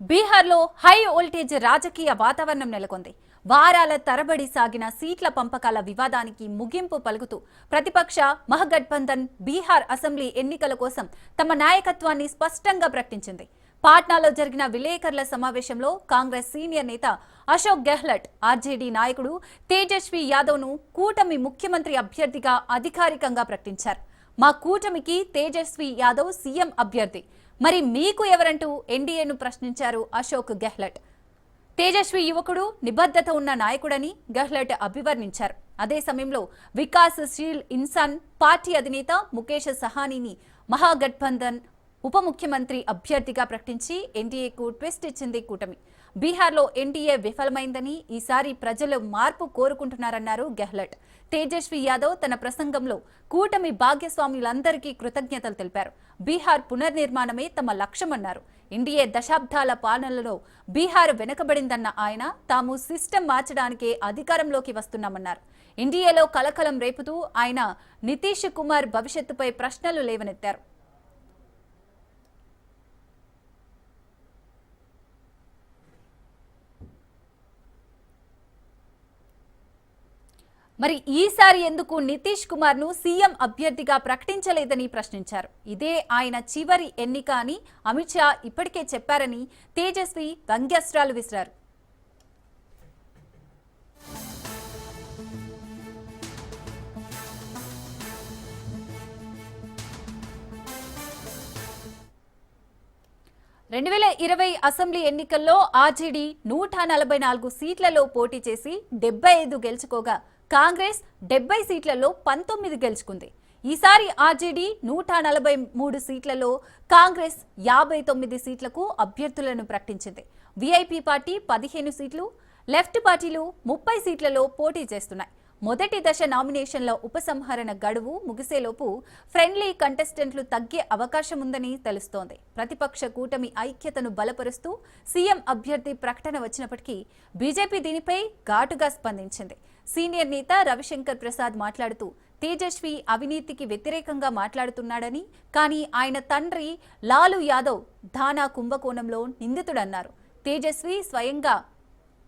బీహార్లో high voltage రాజకీయ వాతావరణం నెలకొంది. వారాల తరబడి సాగిన సీట్ల పంపకాల వివాదానికి ముగింపు పలుకుతూ ప్రతిపక్ష మహాగఠబంధన్ బీహార్ అసెంబ్లీ ఎన్నికల కోసం తమ నాయకత్వాన్ని స్పష్టంగా ప్రకటించింది. పాట్నాలో జరిగిన విలేకరుల సమావేశంలో కాంగ్రెస్ సీనియర్ నేత అశోక్ గెహ్లట్, ఆర్జేడీ నాయకుడు తేజస్వి యాదవ్ను కూటమి ముఖ్యమంత్రి అభ్యర్థిగా అధికారికంగా ప్రకటించారు. మా కూటమికి తేజస్వి యాదవ్ సీఎం అభ్యర్థి, మరి మీకు ఎవరంటూ ఎన్డీఏను ప్రశ్నించారు అశోక్ గెహ్లట్. తేజస్వి యువకుడు, నిబద్ధత ఉన్న నాయకుడని గెహ్లట్ అభివర్ణించారు. అదే సమయంలో వికాస్ శీల్ ఇన్సాన్ పార్టీ అధినేత ముఖేష్ సహానీని మహాగఠబంధన్ ఉప ముఖ్యమంత్రి అభ్యర్థిగా ప్రకటించి ఎన్డీఏకు ట్విస్ట్ ఇచ్చింది కూటమి. బీహార్లో ఎన్డీఏ విఫలమైందని, ఈసారి ప్రజలు మార్పు కోరుకుంటున్నారన్నారు గెహ్లట్. తేజస్వి యాదవ్ తన ప్రసంగంలో కూటమి భాగస్వాములందరికీ కృతజ్ఞతలు తెలిపారు. బీహార్ పునర్నిర్మాణమే తమ లక్ష్యమన్నారు. ఎన్డీఏ దశాబ్దాల పాలనలో బీహార్ వెనుకబడిందన్న ఆయన, తాము సిస్టమ్ మార్చడానికే అధికారంలోకి వస్తున్నామన్నారు. ఎన్డీఏలో కలకలం రేపుతూ ఆయన నితీష్ కుమార్ భవిష్యత్తుపై ప్రశ్నలు లేవనెత్తారు. మరి ఈసారి ఎందుకు నితీష్ కుమార్ ను సీఎం అభ్యర్థిగా ప్రకటించలేదని ప్రశ్నించారు. ఇదే ఆయన చివరి ఎన్నిక అని అమిత్ షా ఇప్పటికే చెప్పారని తేజస్వి వ్యంగ్యాస్త్రాలు విసిరారు. అసెంబ్లీ ఎన్నికల్లో ఆర్జేడీ 144 సీట్లలో పోటీ చేసి 75 గెలుచుకోగా కాంగ్రెస్ 70 సీట్లలో 19 గెలుచుకుంది. ఈసారి ఆర్జేడీ 143 సీట్లలో, కాంగ్రెస్ 59 సీట్లకు అభ్యర్థులను ప్రకటించింది. వీఐపీ పార్టీ 15 సీట్లు, లెఫ్ట్ పార్టీలు 30 సీట్లలో పోటీ చేస్తున్నాయి. మొదటి దశ నామినేషన్ల ఉపసంహరణ గడువు ముగిసేలోపు ఫ్రెండ్లీ కంటెస్టెంట్లు తగ్గే అవకాశం ఉందని తెలుస్తోంది. ప్రతిపక్ష కూటమి ఐక్యతను బలపరుస్తూ సీఎం అభ్యర్థి ప్రకటన వచ్చినప్పటికీ బీజేపీ దీనిపై ఘాటుగా స్పందించింది. సీనియర్ నేత రవిశంకర్ ప్రసాద్ మాట్లాడుతూ, తేజస్వి అవినీతికి వ్యతిరేకంగా మాట్లాడుతున్నాడని, కానీ ఆయన తండ్రి లాలూ యాదవ్ ధానా కుంభకోణంలో నిందితుడన్నారు. తేజస్వి స్వయంగా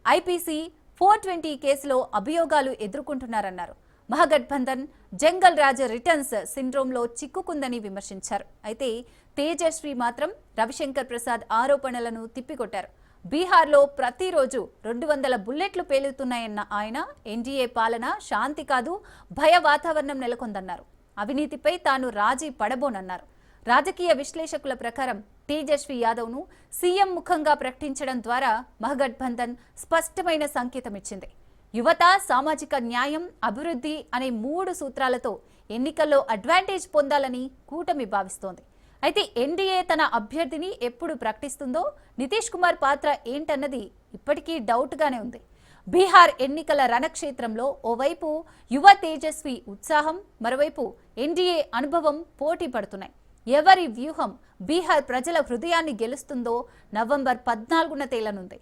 ఐపీసీ 420 కేసులో అభియోగాలు ఎదుర్కొంటున్నారన్నారు. మహాగఠబంధన్ జంగల్ రాజ్ రిటర్న్స్ సిండ్రోమ్లో చిక్కుకుందని విమర్శించారు. అయితే తేజస్వి మాత్రం రవిశంకర్ ప్రసాద్ ఆరోపణలను తిప్పికొట్టారు. బీహార్లో ప్రతిరోజు 200 బుల్లెట్లు పేలుతున్నాయన్న ఆయన, ఎన్డీఏ పాలన శాంతి కాదు, భయ వాతావరణం నెలకొందన్నారు. అవినీతిపై తాను రాజీ పడబోనన్నారు. రాజకీయ విశ్లేషకుల ప్రకారం తేజస్వి యాదవ్ను సీఎం ముఖంగా ప్రకటించడం ద్వారా మహాగఠబంధన్ స్పష్టమైన సంకేతమిచ్చింది. యువత, సామాజిక న్యాయం, అభివృద్ధి అనే 3 సూత్రాలతో ఎన్నికల్లో అడ్వాంటేజ్ పొందాలని కూటమి భావిస్తోంది. అయితే ఎన్డీఏ తన అభ్యర్థిని ఎప్పుడు ప్రకటిస్తుందో, నితీష్ కుమార్ పాత్ర ఏంటన్నది ఇప్పటికీ డౌట్గానే ఉంది. బీహార్ ఎన్నికల రణక్షేత్రంలో ఓవైపు యువ తేజస్వి ఉత్సాహం, మరోవైపు ఎన్డీఏ అనుభవం పోటీ పడుతున్నాయి. ఎవరి వ్యూహం బీహార్ ప్రజల హృదయాన్ని గెలుస్తుందో నవంబర్ 14న తేలనుంది.